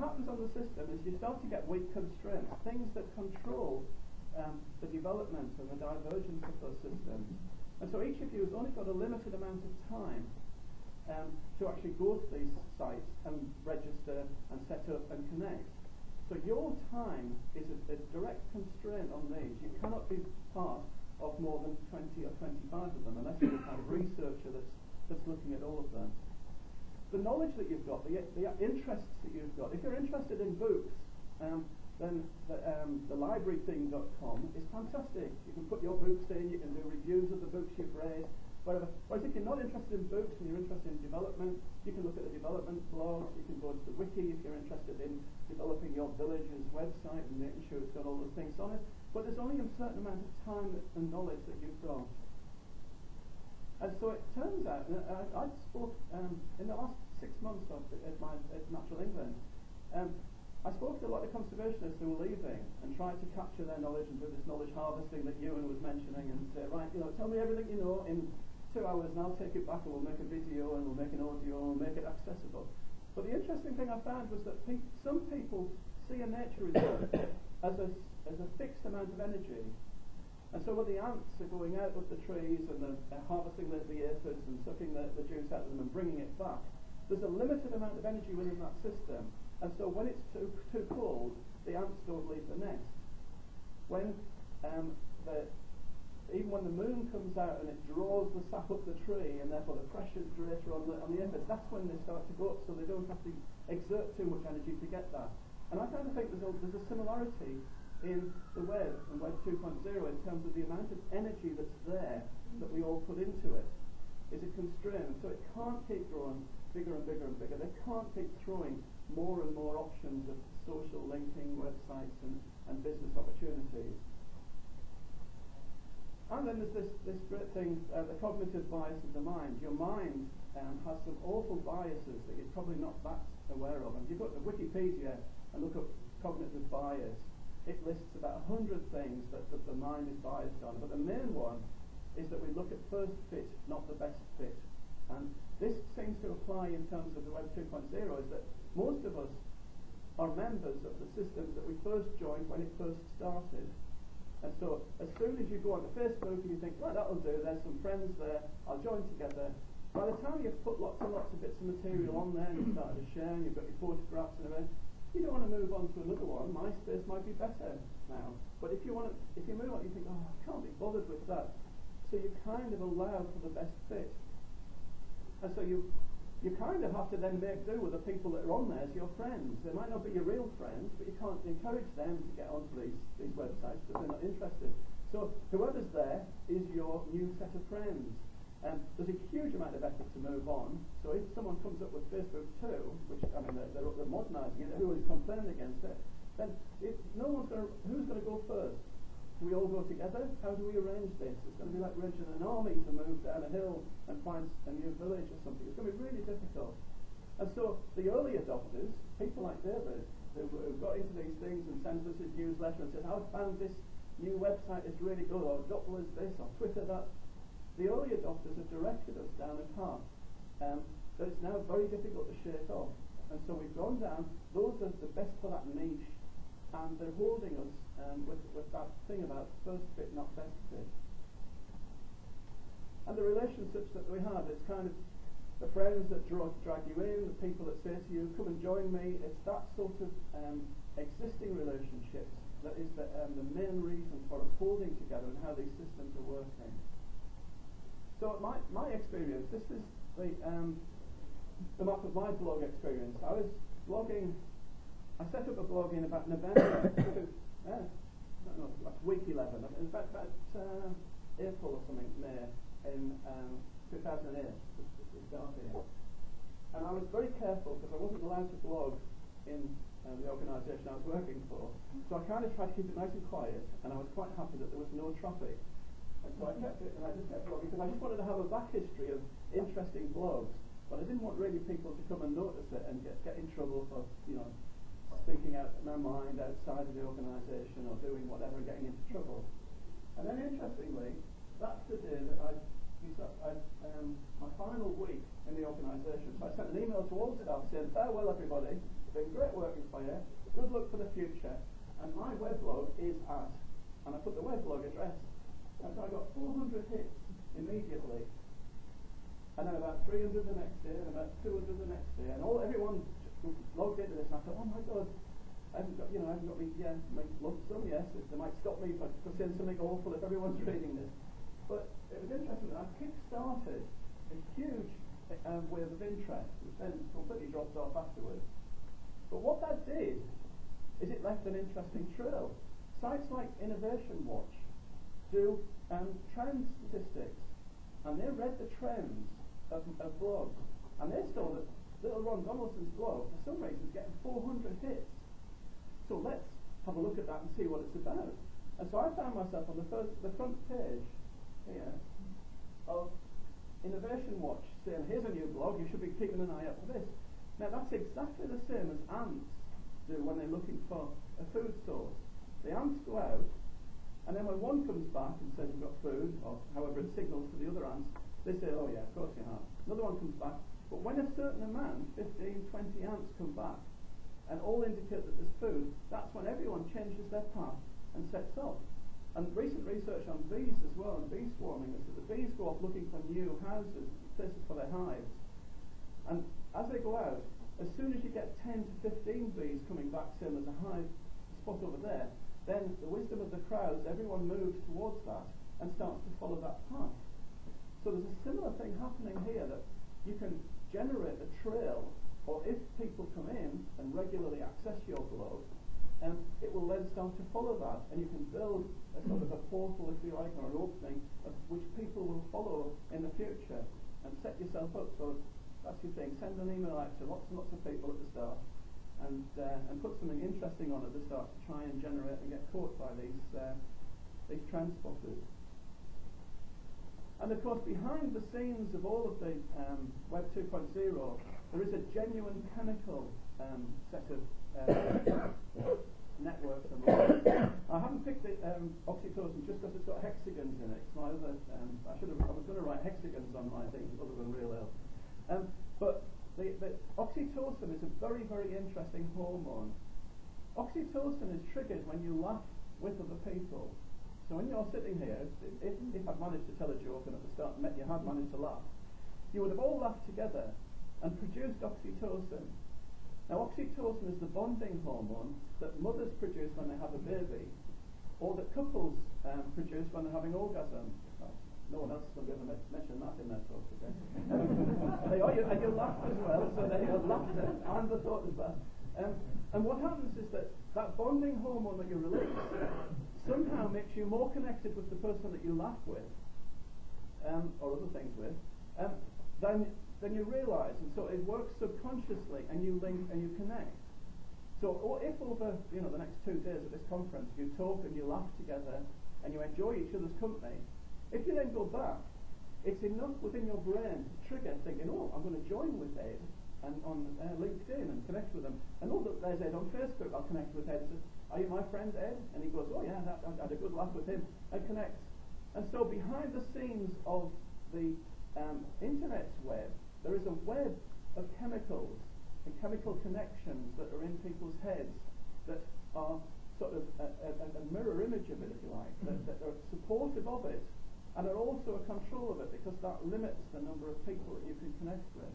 What happens on the system is you start to get weak constraints, things that control the development and the divergence of those systems. And so each of you has only got a limited amount of time to actually go to these sites and register and set up and connect. So your time is a direct constraint on these. You cannot be part of more than 20 or 25 of them unless you're a kind of researcher that's looking at all of them. The knowledge that you've got, the interests that you've got. If you're interested in books, then the librarything.com is fantastic. You can put your books in, you can do reviews of the books you've read, whatever. Whereas if you're not interested in books and you're interested in development, you can look at the development blogs, you can go to the wiki if you're interested in developing your village's website and making sure it's got all the things on it. But there's only a certain amount of time and knowledge that you've got. And so it turns out, I spoke in the last 6 months at Natural England, I spoke to a lot of conservationists who were leaving and tried to capture their knowledge and do this knowledge harvesting that Ewan was mentioning and say, right, tell me everything you know in 2 hours and I'll take it back and we'll make a video and we'll make an audio and we'll make it accessible. But the interesting thing I found was that some people see a nature reserve as a fixed amount of energy. And so when the ants are going out of the trees and they're harvesting the aphids and sucking the juice out of them and bringing it back, there's a limited amount of energy within that system. And so when it's too cold, the ants don't leave the nest. When even when the moon comes out and it draws the sap up the tree and therefore the pressure's greater on the aphids, that's when they start to go up, so they don't have to exert too much energy to get that. And I kind of think there's a similarity in the web and Web 2.0 in terms of the amount of energy that's there that we all put into it is a constraint. So it can't keep growing bigger and bigger and bigger. They can't keep throwing more and more options of social linking websites and business opportunities. And then there's this great thing, the cognitive bias of the mind. Your mind has some awful biases that you're probably not that aware of. And if you go to Wikipedia and look up cognitive bias, it lists about 100 things that the mind is biased on. But the main one is that we look at first fit, not the best fit. And this seems to apply in terms of the Web 2.0, is that most of us are members of the systems that we first joined when it first started. And so as soon as you go onto Facebook and you think, right, that'll do, there's some friends there, I'll join together. By the time you've put lots and lots of bits of material on there and you've started to share and you've got your photographs and everything, you don't want to move on to another one. MySpace might be better now. But if you move on, you think, oh, I can't be bothered with that. So you kind of allow for the best fit. And so you kind of have to then make do with the people that are on there as your friends. They might not be your real friends, but you can't encourage them to get onto these websites because they're not interested. So whoever's there is your new set of friends. There's a huge amount of effort to move on. So if someone comes up with Facebook 2, which, I mean, they're modernising it, everybody's complaining against it, then who's going to go first? Do we all go together? How do we arrange this? It's going to be like arranging an army to move down a hill and find a new village or something. It's going to be really difficult. And so the early adopters, people like David, who got into these things and sent us his newsletter and said, I found this new website is really good, or Doppler is this, or Twitter that. The early adopters have directed us down a path that it's now very difficult to shake off. And so we've gone down, those are the best for that niche, and they're holding us with that thing about first fit, not best fit. And the relationships that we have, it's kind of the friends that drag you in, the people that say to you, come and join me. It's that sort of existing relationships that is the main reason for us holding together and how these systems are working. So my experience, this is the map of my blog experience. I was blogging, I set up a blog in about November I don't know, like week 11, in fact about April or something, May, in 2008, it started. And I was very careful because I wasn't allowed to blog in the organisation I was working for. So I kind of tried to keep it nice and quiet, and I was quite happy that there was no traffic. And so I kept it, and I just kept blogging, because I just wanted to have a back history of interesting blogs, but I didn't want really people to come and notice it and get in trouble for, speaking out my mind outside of the organisation or doing whatever and getting into trouble. And then interestingly, that's the day that my final week in the organisation. So I sent an email to all staff saying, farewell everybody, been great working for you. Good luck for the future. And my weblog is at, and I put the weblog address. And so I got 400 hits immediately. And then about 300 the next day, and about 200 the next day, and everyone logged into this, and I thought, oh my God, I haven't got me, my lump sum, yes, they might stop me for saying something awful if everyone's reading this. But it was interesting that I kick-started a huge wave of interest, which then completely dropped off afterwards. But what that did is it left an interesting trail. Sites like Innovation Watch do trend statistics, and they read the trends of blogs, and they saw that little Ron Donaldson's blog, for some reason, is getting 400 hits. So let's have a look at that and see what it's about. And so I found myself on the front page here of Innovation Watch saying, here's a new blog, you should be keeping an eye out for this. Now that's exactly the same as ants do when they're looking for a food source. The ants go out, and then when one comes back and says you've got food, or however it signals to the other ants, they say, oh yeah, of course you have. Another one comes back. But when a certain amount, 15, 20 ants come back, and all indicate that there's food, that's when everyone changes their path and sets off. And recent research on bees as well, and bee swarming, is that the bees go off looking for new houses, places for their hives. And as they go out, as soon as you get 10 to 15 bees coming back, saying there's a hive spot over there, then the wisdom of the crowds, everyone moves towards that and starts to follow that path. So there's a similar thing happening here, that you can generate a trail, or if people come in and regularly access your blog, it will then start to follow that, and you can build a sort of a portal, if you like, or an opening, of which people will follow in the future, and set yourself up. So that's your thing. Send an email out to lots and lots of people at the start, and put something interesting on at the start to try and generate and get caught by these trend spotters. And of course, behind the scenes of all of the Web 2.0, there is a genuine chemical set of networks and laws. I haven't picked it, oxytocin, just because it's got hexagons in it. My other, I was going to write hexagons on my thing other than real L. But the oxytocin is a very, very interesting hormone. Oxytocin is triggered when you laugh with other people. So when you're sitting here, if I'd managed to tell a joke and at the start you had managed to laugh, you would have all laughed together and produced oxytocin. Now oxytocin is the bonding hormone that mothers produce when they have a baby, or that couples produce when they're having orgasm. No one else is going to be able to mention that in their talk today. And you laughed as well, so there you laughed and the thought as well. And what happens is that bonding hormone that you release somehow makes you more connected with the person that you laugh with, or other things with, than you realise. And so it works subconsciously, and you link and you connect. So if over the next 2 days at this conference you talk and you laugh together and you enjoy each other's company, if you then go back, it's enough within your brain to trigger thinking, oh, I'm going to join with Ed and on LinkedIn and connect with them. And oh, there's Ed on Facebook, I'll connect with Ed. Says, are you my friend Ed? And he goes, oh yeah, I had a good laugh with him, and connects. And so behind the scenes of the internet's web, there is a web of chemicals and chemical connections that are in people's heads that are sort of a mirror image of it, if you like, that are supportive of it, and are also a control of it, because that limits the number of people that you can connect with.